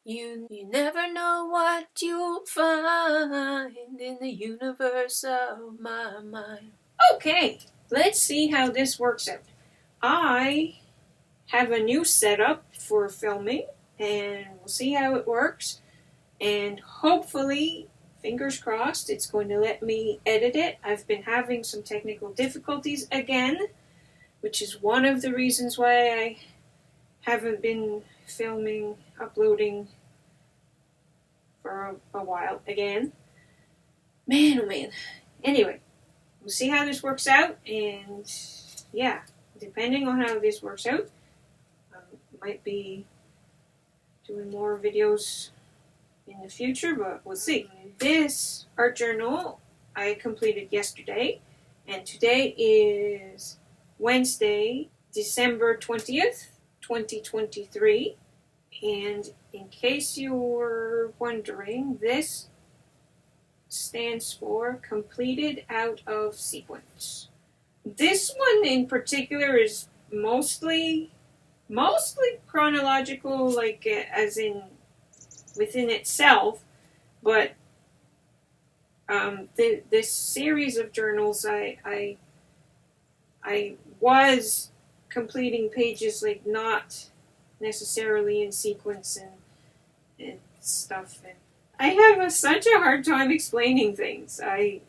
You never know what you'll find in the universe of my mind. Okay, let's see how this works out. I have a new setup for filming, and we'll see how it works. And hopefully, fingers crossed, it's going to let me edit it. I've been having some technical difficulties again, which is one of the reasons why I haven't been filming, uploading for a while again. Man, oh man. Anyway, we'll see how this works out, and yeah, depending on how this works out, might be doing more videos in the future, but we'll see. This art journal I completed yesterday, and today is Wednesday, December 20th, 2023. And in case you're wondering, this stands for completed out of sequence. This one in particular is mostly chronological, like as in within itself, but this series of journals, I was completing pages like not necessarily in sequence and stuff, and I have such a hard time explaining things. Anyway,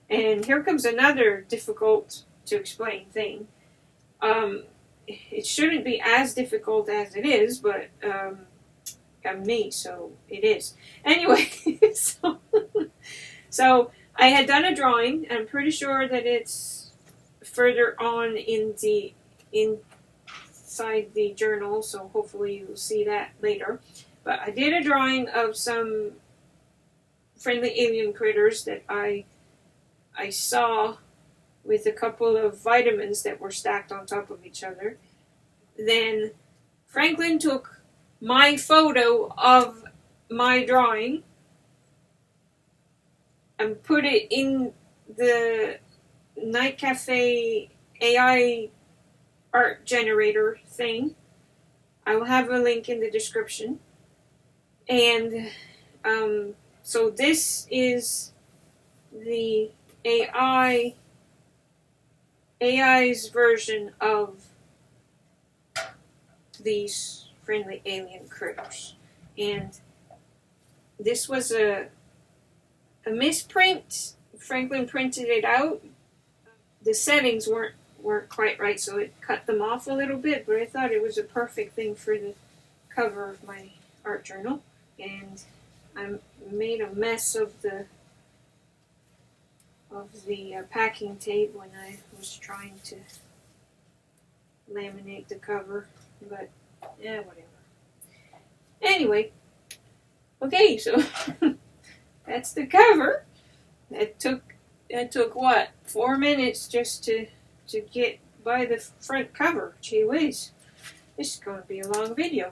and here comes another difficult to explain thing. It shouldn't be as difficult as it is, but I'm me, so it is. Anyway, so I had done a drawing. I'm pretty sure that it's further on inside the journal, so hopefully you'll see that later. But I did a drawing of some friendly alien critters that I saw with a couple of vitamins that were stacked on top of each other. Then Franklin took my photo of my drawing and put it in the Night Cafe AI art generator thing. I will have a link in the description. And so this is the AI's version of these friendly alien critters. And this was a misprint. Franklin printed it out. The settings weren't quite right, so it cut them off a little bit, but I thought it was a perfect thing for the cover of my art journal. And I made a mess of the packing tape when I was trying to laminate the cover, but yeah, whatever. Anyway, okay, so that's the cover. That took what, 4 minutes just to get by the front cover. Gee whiz, this is going to be a long video.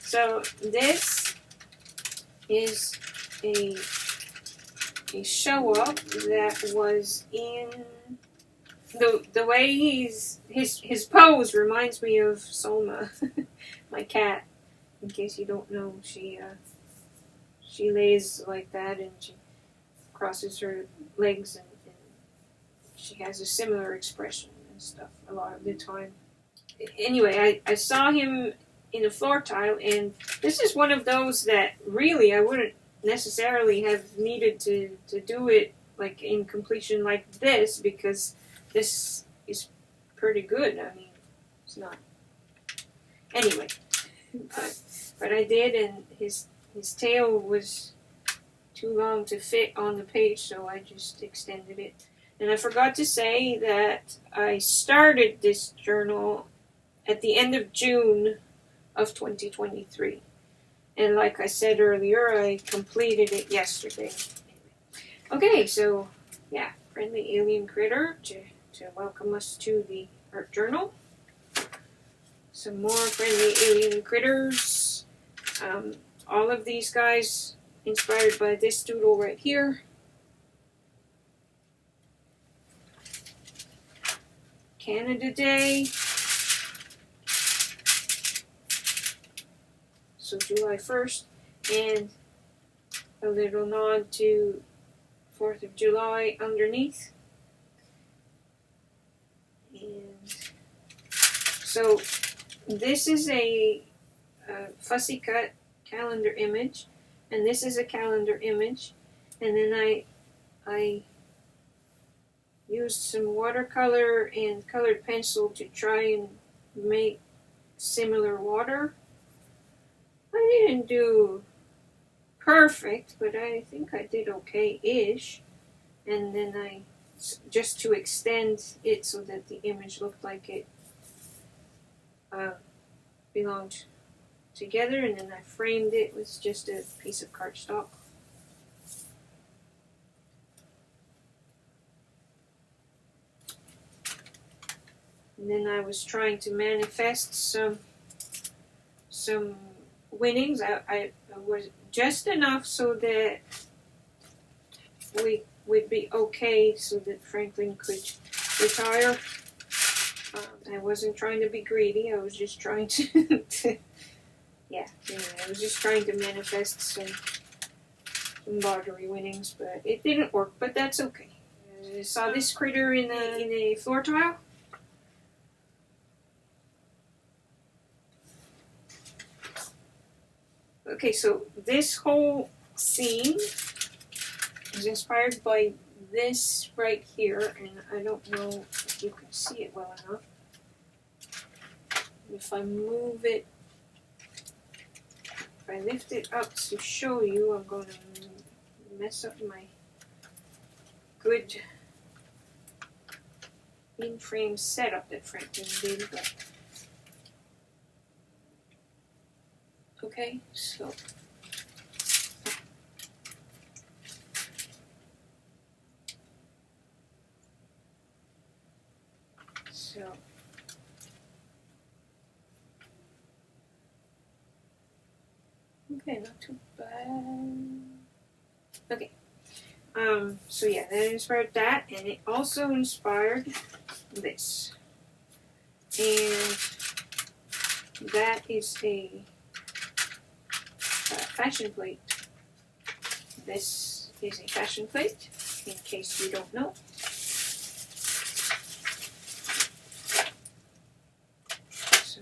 So this is a show up that was in the way his pose reminds me of Solma, my cat. In case you don't know, she lays like that and she crosses her legs and she has a similar expression and stuff a lot of the time. Anyway, I saw him in a floor tile, and this is one of those that really I wouldn't necessarily have needed to do it like in completion like this, because this is pretty good. I mean, it's not. Anyway, but I did, and his tail was too long to fit on the page, so I just extended it. And I forgot to say that I started this journal at the end of June of 2023. And like I said earlier, I completed it yesterday. Okay, so yeah, friendly alien critter to welcome us to the art journal. Some more friendly alien critters. All of these guys inspired by this doodle right here. Canada Day. so July 1st, and a little nod to 4th of July underneath. And so this is a fussy cut calendar image, and this is a calendar image, and then I used some watercolor and colored pencil to try and make similar water. I didn't do perfect, but I think I did okay-ish. And then I, just to extend it so that the image looked like it belonged together, and then I framed it with just a piece of cardstock. And then I was trying to manifest some winnings. I was just enough so that we would be okay, so that Franklin could retire. I wasn't trying to be greedy. I was just trying to, I was just trying to manifest some lottery winnings, but it didn't work. But that's okay. I saw this critter in a floor tile. Okay, so this whole scene is inspired by this right here, and I don't know if you can see it well enough. If I move it, if I lift it up to show you, I'm going to mess up my good in-frame setup that Franklin did, but okay, so okay, not too bad. Okay, so yeah, that inspired that, and it also inspired this, and that is a fashion plate. This is a fashion plate, in case you don't know. So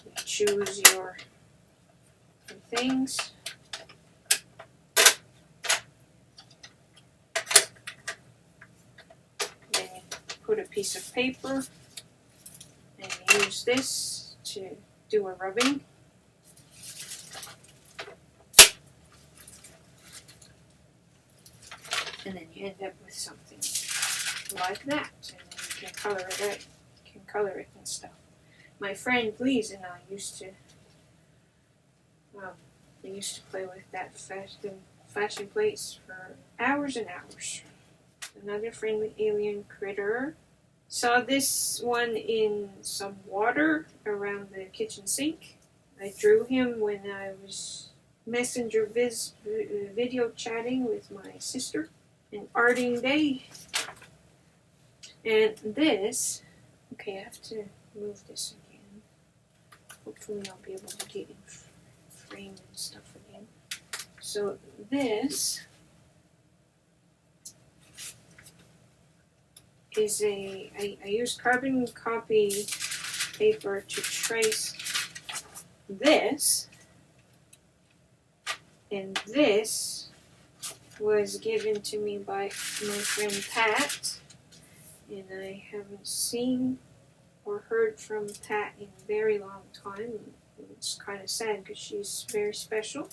you choose your things. Then you put a piece of paper and use this to do a rubbing. And then you end up with something like that, and then you can color it out. You can color it and stuff. My friend Lise and I used to play with that fashion plates for hours and hours. Another friendly alien critter. Saw this one in some water around the kitchen sink. I drew him when I was messenger video chatting with my sister. An arting day. And this, okay, I have to move this again. Hopefully I'll be able to get in frame and stuff again. So this is I used carbon copy paper to trace this, and this was given to me by my friend Pat, and I haven't seen or heard from Pat in a very long time. It's kind of sad because she's very special.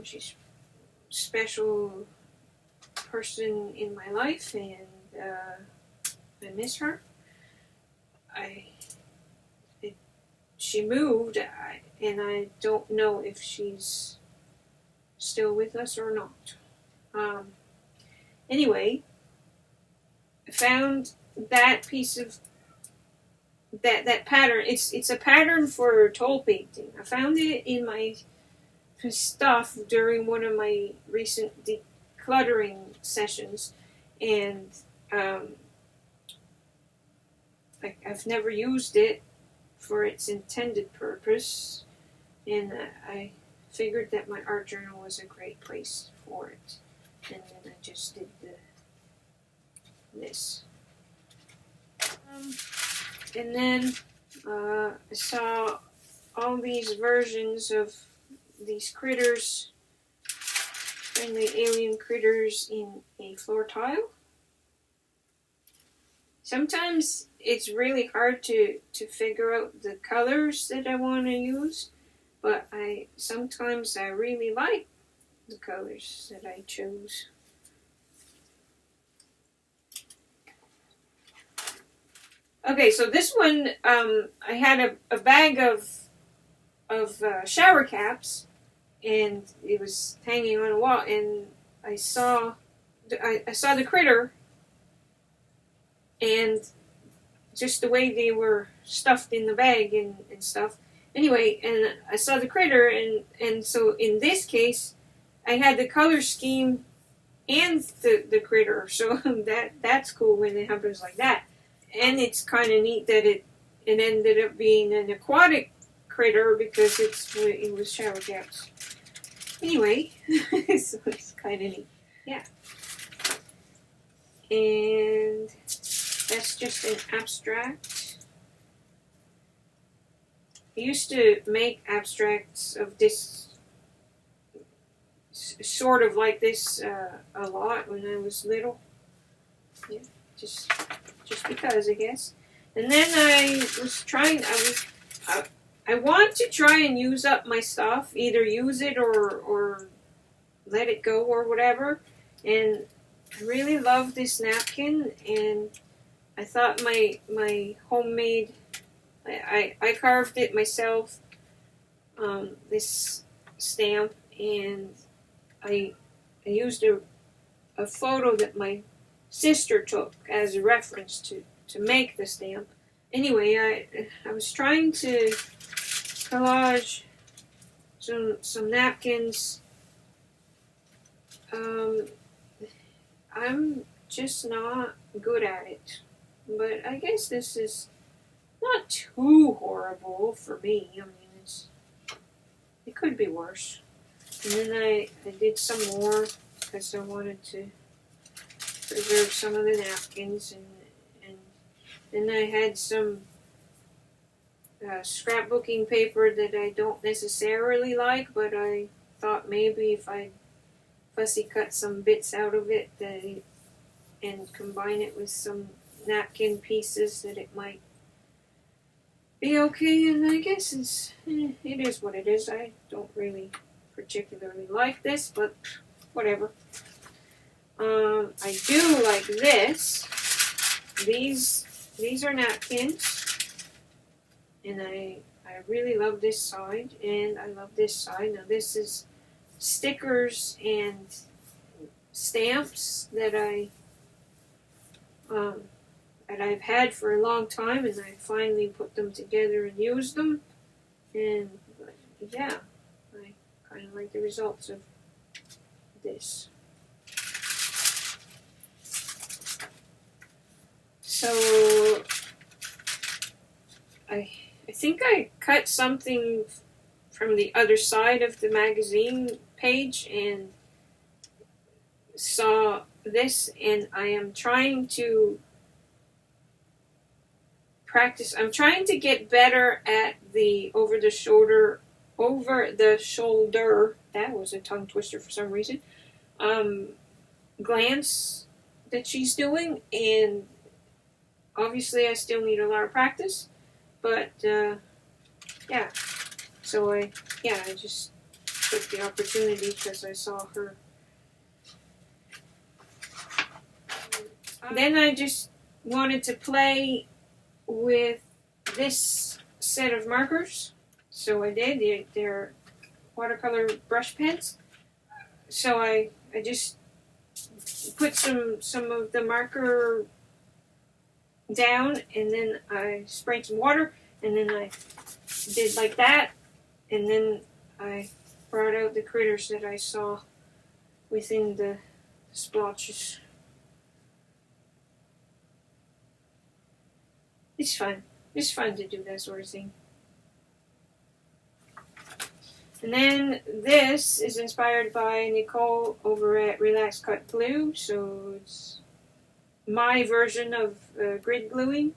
She's a special person in my life, and I miss her. She moved, and I don't know if she's still with us or not. Anyway, I found that piece of that pattern. It's a pattern for toll painting. I found it in my stuff during one of my recent decluttering sessions, and I've never used it for its intended purpose, and I figured that my art journal was a great place for it. And then I just did this. And then I saw all these versions of these critters, friendly alien critters, in a floor tile. Sometimes it's really hard to figure out the colors that I want to use, but sometimes I really like the colors that I chose. Okay, so this one, I had a bag of shower caps, and it was hanging on a wall, and I saw the critter, and just the way they were stuffed in the bag and stuff. Anyway, and I saw the critter, and so in this case, I had the color scheme and the critter, so that's cool when it happens like that. And it's kind of neat that it ended up being an aquatic critter because it was shower caps. Anyway, so it's kind of neat. Yeah. And that's just an abstract. I used to make abstracts of this, sort of like this, a lot when I was little. Yeah, just because, I guess. And then I was trying, I want to try and use up my stuff, either use it or let it go or whatever. And I really love this napkin, and I thought my homemade, I carved it myself, this stamp, and I used a photo that my sister took as a reference to make the stamp. Anyway, I was trying to collage some napkins. I'm just not good at it, but I guess this is not too horrible for me. I mean, it could be worse. And then I did some more because I wanted to preserve some of the napkins, and then I had some scrapbooking paper that I don't necessarily like, but I thought maybe if I fussy cut some bits out of it and combine it with some napkin pieces, that it might be okay. And I guess it is what it is. I don't really particularly like this, but whatever. I do like this. These are napkins, and I really love this side, and I love this side. Now this is stickers and stamps that I've had for a long time, and I finally put them together and used them. And yeah, I kind of like the results of this. So I think I cut something from the other side of the magazine page and saw this, and I am trying to practice. I'm trying to get better at the over the shoulder, that was a tongue twister for some reason, glance that she's doing, and obviously I still need a lot of practice, but yeah, so I just took the opportunity because I saw her. Then I just wanted to play with this set of markers, so I did. They're watercolor brush pens. So I just put some of the marker down, and then I sprayed some water, and then I did like that, and then I brought out the critters that I saw within the splotches. It's fun. It's fun to do that sort of thing. And then this is inspired by Nicole over at Relax Cut Glue, so it's my version of grid gluing.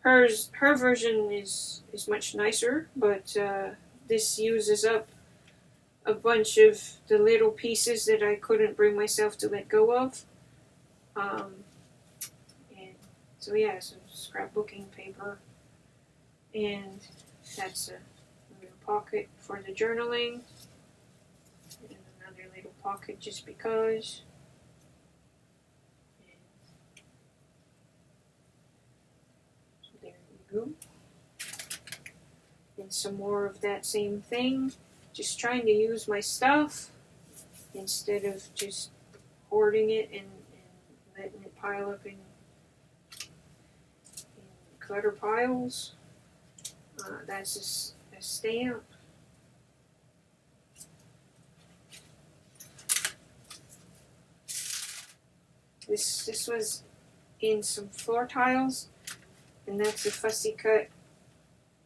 Her version is much nicer, but this uses up a bunch of the little pieces that I couldn't bring myself to let go of. And so yeah, some scrapbooking paper, and that's a little pocket for the journaling, and another little pocket just because. And so there you go. And some more of that same thing. Just trying to use my stuff instead of just hoarding it and letting it pile up in clutter piles. That's a stamp. This was in some floor tiles, and that's a fussy cut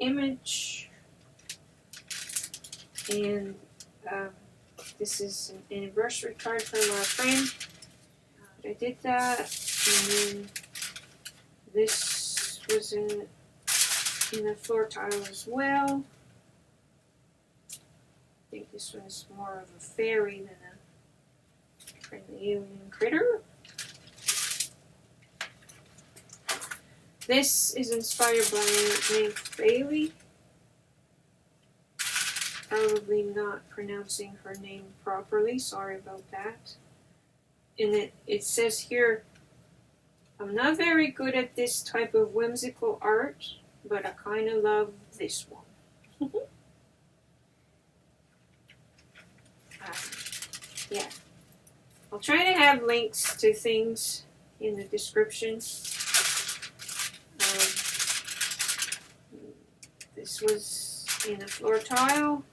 image. And this is an anniversary card from our friend. I did that, and then this was in a floor tile as well. I think this one's more of a fairy than a friendly alien critter. This is inspired by Nank Bailey. Probably not pronouncing her name properly, sorry about that. And it says here, I'm not very good at this type of whimsical art, but I kind of love this one. Yeah. I'll try to have links to things in the description. This was in a floor tile.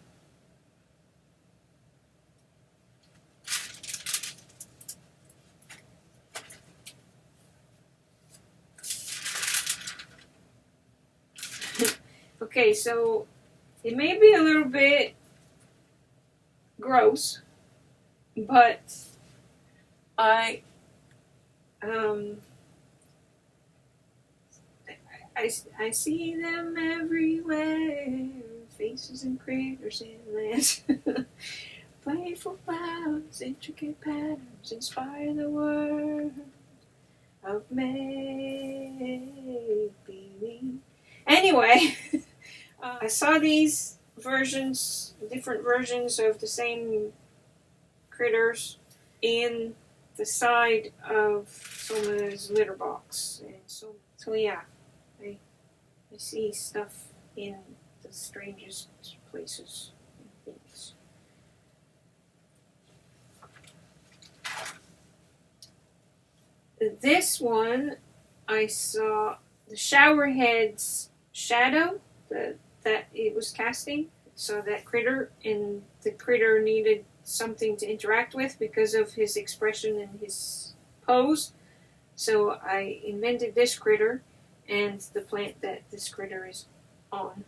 Okay, so it may be a little bit gross, but I see them everywhere, faces and critters and lands. Playful clouds, intricate patterns, inspire the world of make-believe. Anyway, I saw these versions, different versions of the same critters in the side of Soma's litter box. And so yeah, I see stuff in the strangest places and things. This one, I saw the shower head's shadow that it was casting. Saw that critter, and the critter needed something to interact with because of his expression and his pose. So I invented this critter and the plant that this critter is on.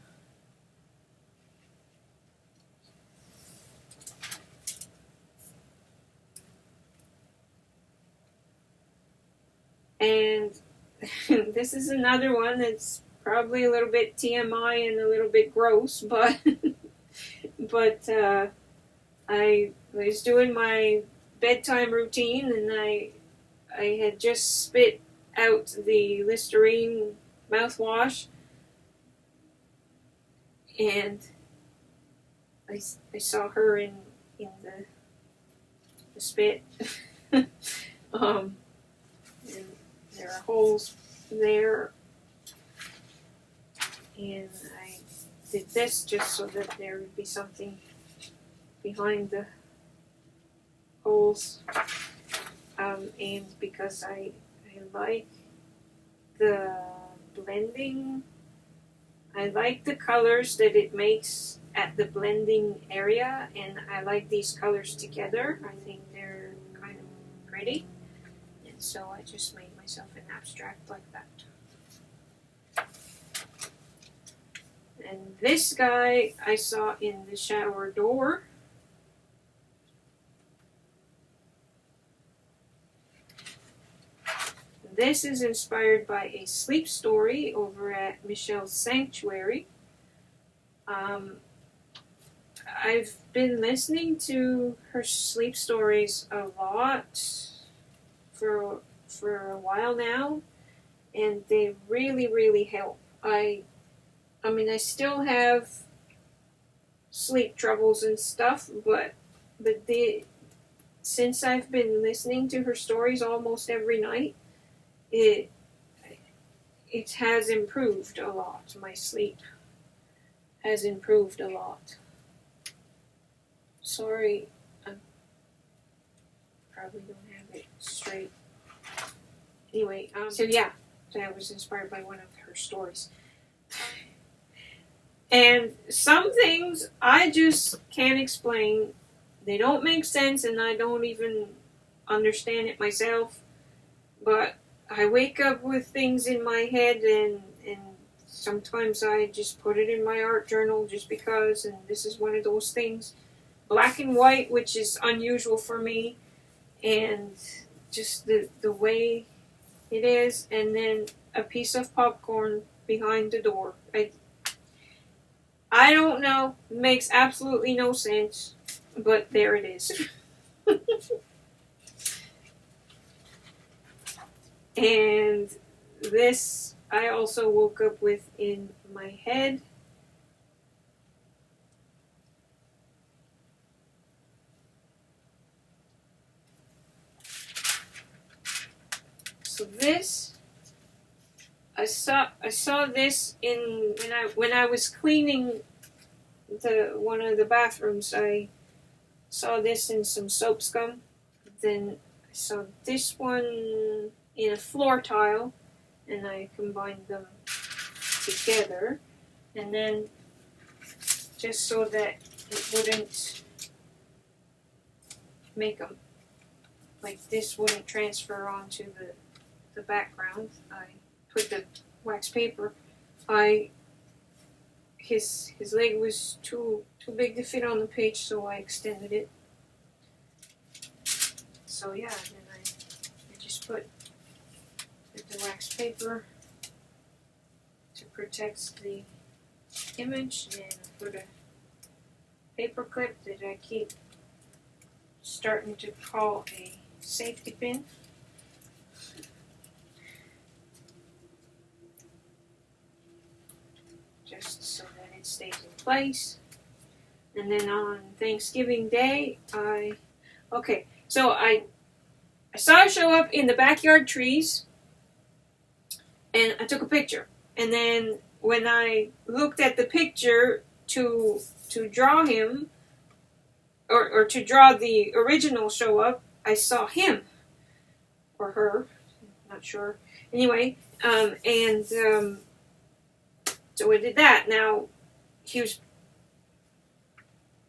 And this is another one that's probably a little bit TMI and a little bit gross, but I was doing my bedtime routine, and I had just spit out the Listerine mouthwash, and I saw her in the spit. And there are holes there, and I did this just so that there would be something behind the holes, and because I like the blending, I like the colors that it makes at the blending area, and I like these colors together. I think they're kind of pretty, and so I just made myself an abstract like that. And this guy I saw in the shower door. This is inspired by a sleep story over at Michelle's Sanctuary. I've been listening to her sleep stories a lot for a while now, and they really, really help. I mean, I still have sleep troubles and stuff, but since I've been listening to her stories almost every night, it has improved a lot. My sleep has improved a lot. Sorry, I probably don't have it straight. Anyway, so yeah, that was inspired by one of her stories. And some things I just can't explain. They don't make sense, and I don't even understand it myself. But I wake up with things in my head, and sometimes I just put it in my art journal just because, and this is one of those things. Black and white, which is unusual for me, and just the way it is, and then a piece of popcorn behind the door. I don't know, it makes absolutely no sense, but there it is. And this I also woke up with in my head. So this, I saw this in when I was cleaning one of the bathrooms. I saw this in some soap scum. Then I saw this one in a floor tile, and I combined them together. And then, just so that it wouldn't make them, like this wouldn't transfer onto the background, I put the wax paper. His leg was too big to fit on the page, so I extended it. So yeah, then I just put the wax paper to protect the image, and I put a paper clip that I keep starting to call a safety pin. Just so that it stays in place. And then on Thanksgiving Day, I saw it show up in the backyard trees, and I took a picture. And then when I looked at the picture to draw him, or to draw the original show up, I saw him or her, not sure. Anyway, so I did that. Now he was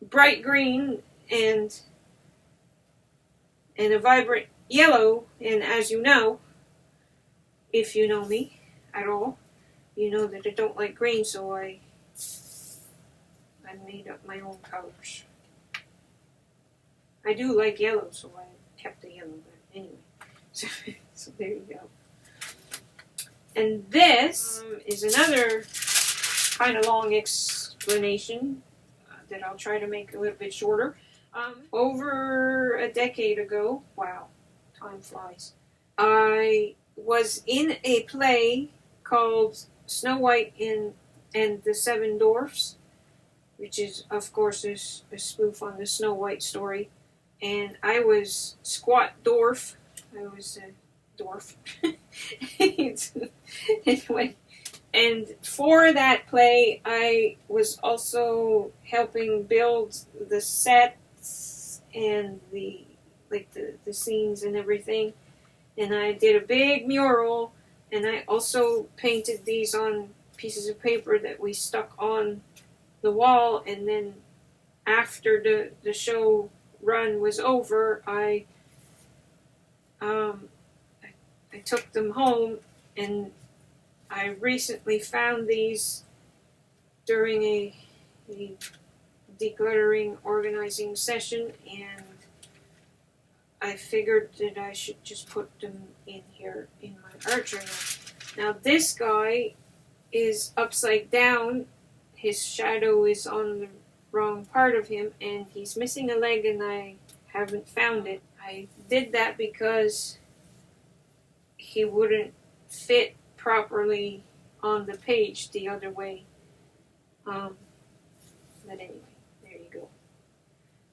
bright green and a vibrant yellow, and as you know, if you know me at all, you know that I don't like green, so I made up my own colors. I do like yellow, so I kept the yellow, but anyway. So there you go. And this is another kind of long explanation that I'll try to make a little bit shorter. Over a decade ago, wow, time flies, I was in a play called Snow White and the Seven Dwarfs, which is, of course, a spoof on the Snow White story. And I was Squat Dwarf. I was a dwarf. Anyway, and for that play, I was also helping build the sets and the scenes and everything. And I did a big mural, and I also painted these on pieces of paper that we stuck on the wall. And then after the show run was over, I took them home, and I recently found these during a decluttering organizing session, and I figured that I should just put them in here in my art journal. Now this guy is upside down, his shadow is on the wrong part of him, and he's missing a leg, and I haven't found it. I did that because he wouldn't fit properly on the page the other way. But anyway, there you go.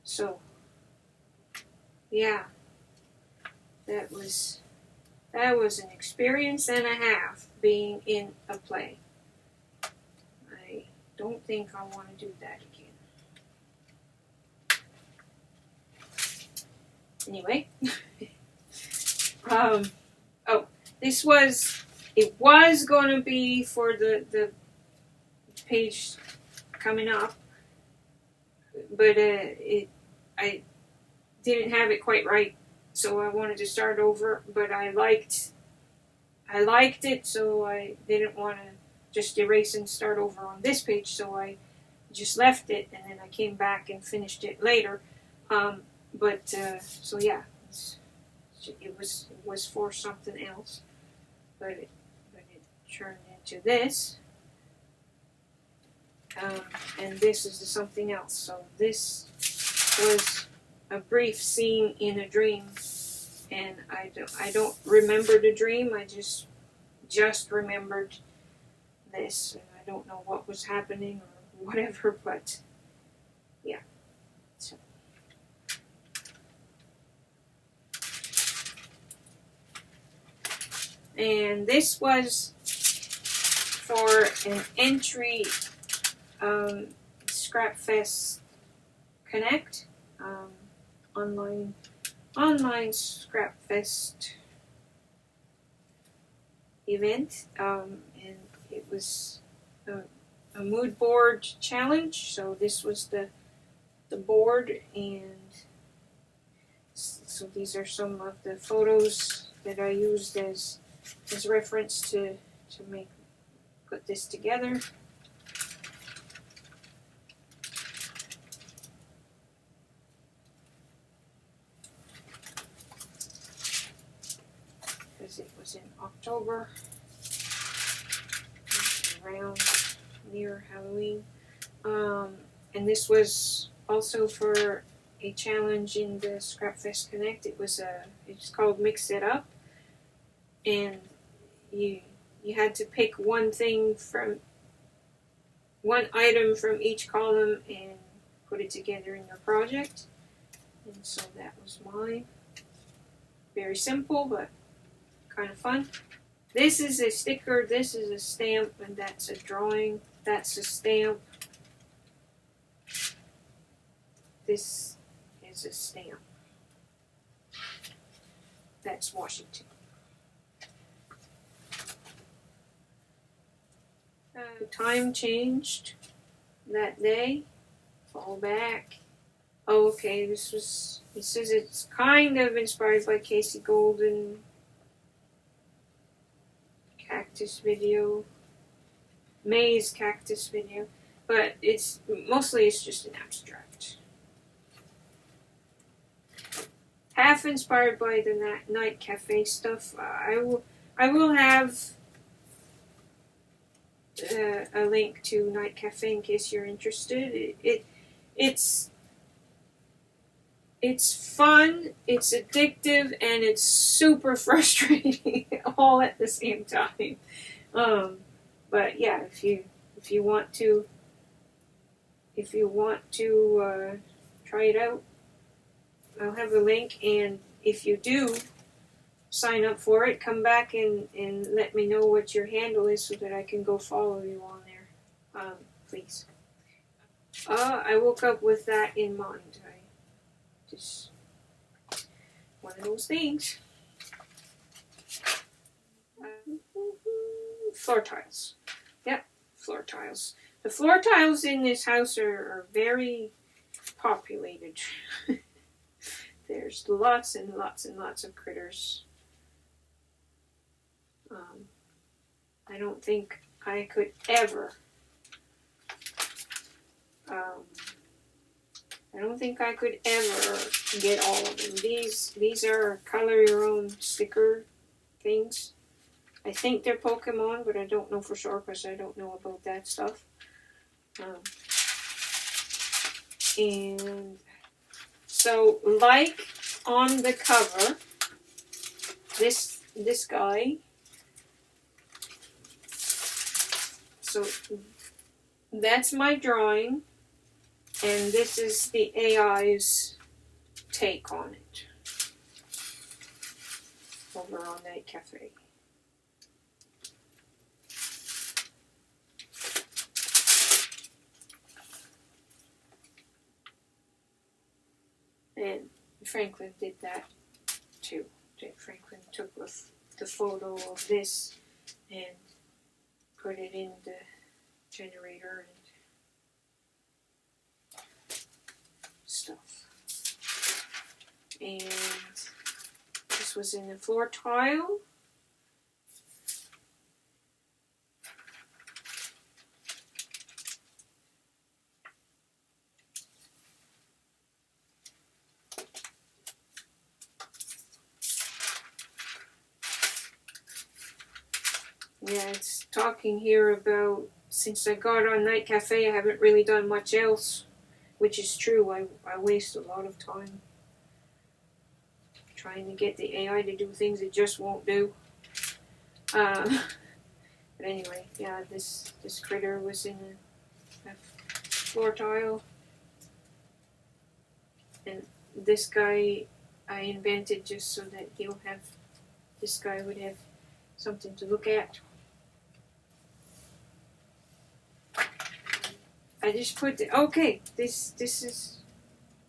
So, yeah, that was an experience and a half being in a play. I don't think I want to do that again. Anyway, it was going to be for the page coming up, but I didn't have it quite right, so I wanted to start over. But I liked it, so I didn't want to just erase and start over on this page, so I just left it, and then I came back and finished it later. So yeah, it was for something else, but it turned into this. And this is something else. So this was a brief scene in a dream, and I don't remember the dream. I just remembered this, and I don't know what was happening or whatever. But yeah, so. And this was for an entry. Scrapfest Connect, online Scrapfest event, and it was a mood board challenge. So this was the board, and so these are some of the photos that I used as reference to put this together. It was in October, around near Halloween, and this was also for a challenge in the Scrapfest Connect. It's called Mix It Up, and you had to pick one item from each column and put it together in your project. And so that was mine. Very simple, but kind of fun. This is a sticker, this is a stamp, and that's a drawing. That's a stamp. This is a stamp. That's Washington. Time changed that day. Fall back. Oh, okay, it says it's kind of inspired by Casey Golden. Cactus video, maze cactus video, but it's just an abstract. Half inspired by the night cafe stuff. I will have a link to Night Cafe in case you're interested. It's fun, it's addictive, and it's super frustrating all at the same time. But yeah, if you want to try it out, I'll have a link, and if you do sign up for it, come back and let me know what your handle is so that I can go follow you on there. Please. I woke up with that in mind. Just one of those things. Floor tiles. Yep, floor tiles. The floor tiles in this house are very populated. There's lots and lots and lots of critters. I don't think I could ever I don't think I could ever get all of them. These are color your own sticker things. I think they're Pokemon, but I don't know for sure because I don't know about that stuff. And so, like on the cover, this guy. So that's my drawing, and this is the AI's take on it over on Night Cafe. And Franklin did that too. Franklin took the photo of this and put it in the generator and stuff. And this was in the floor tile. Yeah, it's talking here about, since I got on Night Cafe, I haven't really done much else, which is true. I waste a lot of time trying to get the AI to do things it just won't do. But anyway, yeah, this critter was in a floor tile. And this guy I invented just so that this guy would have something to look at. I just put okay, this is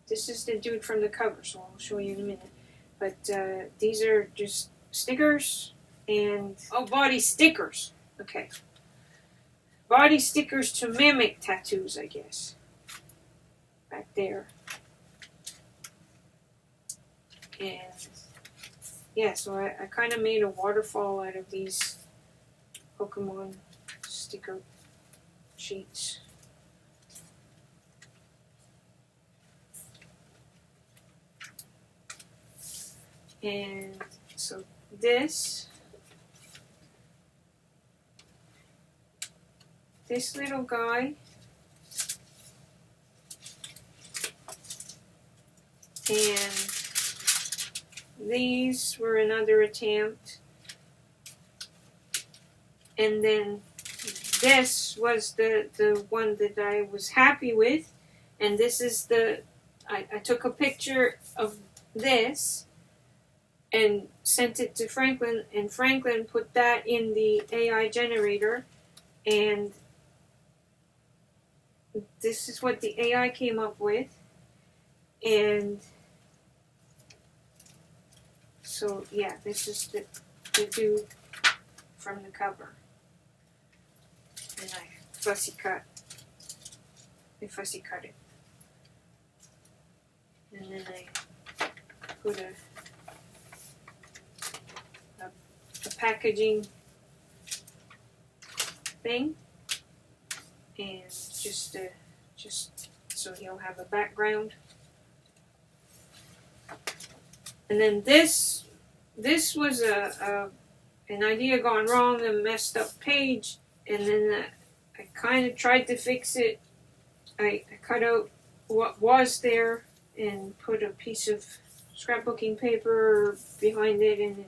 the dude from the cover, so I'll show you in a minute. But these are just stickers and body stickers. Okay, body stickers to mimic tattoos, I guess. Back there. And yeah, so I kind of made a waterfall out of these Pokemon sticker sheets. And so this little guy, and these were another attempt, and then this was the one that I was happy with, and this is I took a picture of this and sent it to Franklin, and Franklin put that in the AI generator, and this is what the AI came up with. And so yeah, this is the dude from the cover, and I fussy cut it, and then I put a packaging thing, and just so he'll have a background. And then this was an idea gone wrong, a messed up page, and then I kind of tried to fix it. I cut out what was there and put a piece of scrapbooking paper behind it, and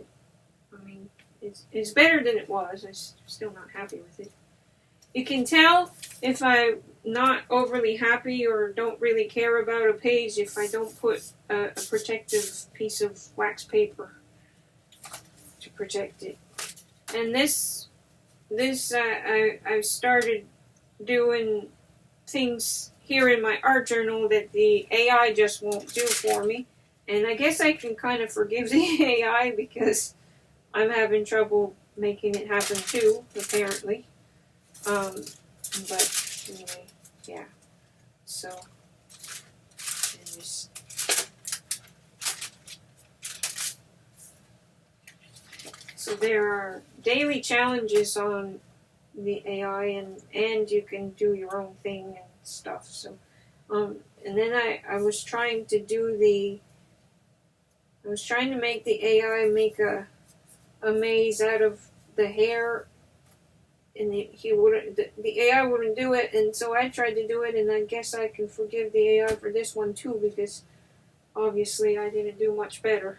it's better than it was. I'm still not happy with it. You can tell if I'm not overly happy or don't really care about a page if I don't put a protective piece of wax paper to protect it. And I've started doing things here in my art journal that the AI just won't do for me. And I guess I can kind of forgive the AI because I'm having trouble making it happen too, apparently. But anyway, yeah. So there are daily challenges on the AI, and you can do your own thing and stuff. So And then I was trying to make the AI make a maze out of the hair, and he wouldn't. The AI wouldn't do it, and so I tried to do it, and I guess I can forgive the AI for this one too, because obviously I didn't do much better.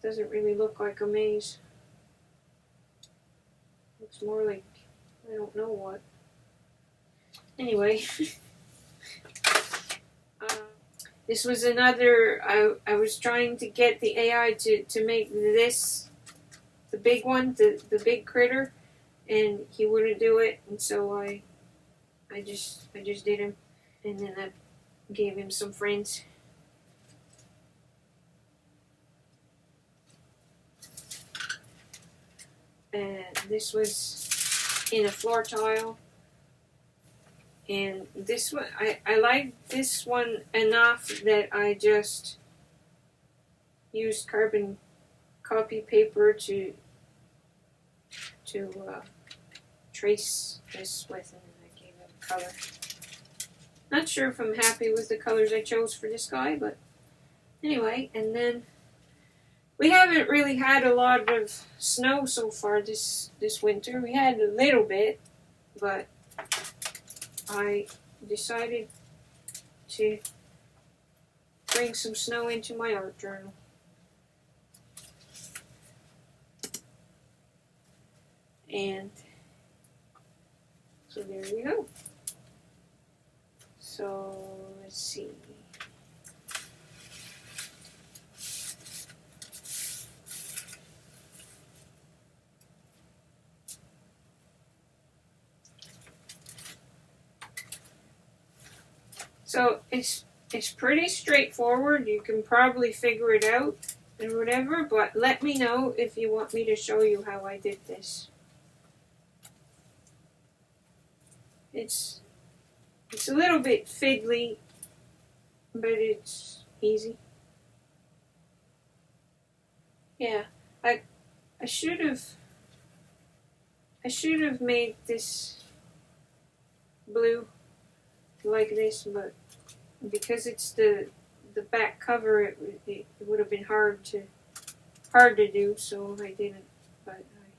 Doesn't really look like a maze. Looks more like I don't know what. Anyway, this was another. I was trying to get the AI to make this, the big one, the big critter, and he wouldn't do it, and so I just did him, and then I gave him some friends. And this was in a floor tile. And this one, I like this one enough that I just used carbon copy paper to trace this with, and I gave it a color. Not sure if I'm happy with the colors I chose for this guy, but anyway. And then we haven't really had a lot of snow so far this winter. We had a little bit, but I decided to bring some snow into my art journal. And so there we go. So let's see. So it's pretty straightforward. You can probably figure it out and whatever, but let me know if you want me to show you how I did this. It's a little bit fiddly, but it's easy. Yeah, I should have made this blue like this, but because it's the back cover, it would have been hard to do, so I didn't. But I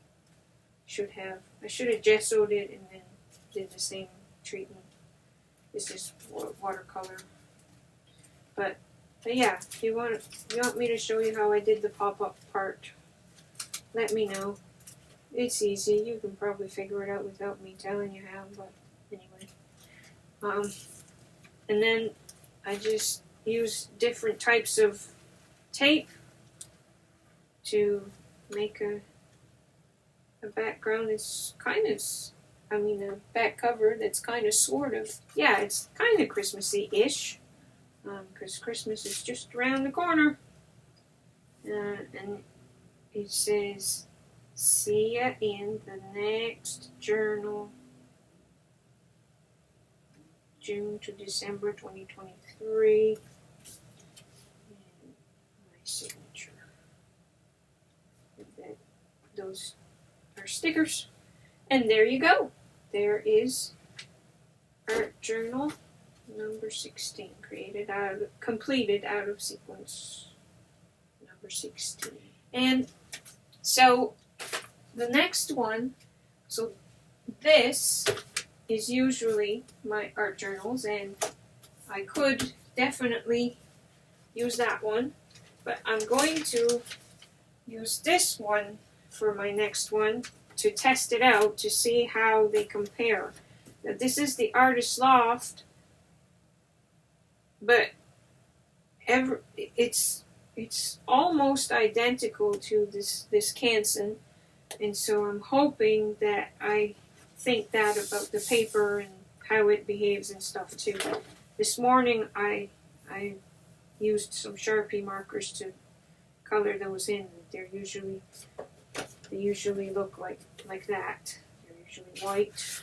should have gessoed it and then did the same treatment. This is watercolor. But yeah, if you want me to show you how I did the pop-up part, let me know. It's easy. You can probably figure it out without me telling you how, but anyway. And then I just use different types of tape to make a background that's kind of, a back cover that's kind of sort of, yeah, it's kind of Christmassy-ish, because Christmas is just around the corner. And it says, "See ya in the next journal, June to December 2023. And my signature. Those are stickers. And there you go. There is Art Journal number 16, completed out of sequence number 16. And so the next one, so this is usually my art journals, and I could definitely use that one, but I'm going to use this one for my next one to test it out to see how they compare. Now, this is the Artist Loft, but it's almost identical to this Canson, and so I'm hoping that I think that about the paper and how it behaves and stuff too. This morning I used some Sharpie markers to color those in. They usually look like that. They're usually white.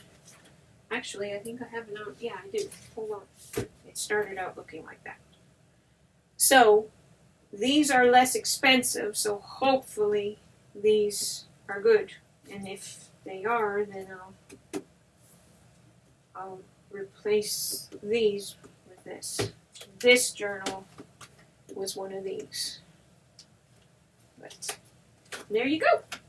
Actually, I think I have it on. Yeah, I do. Hold on. It started out looking like that. So these are less expensive, so hopefully these are good. And if they are, then I'll replace these with this. This journal was one of these. But there you go.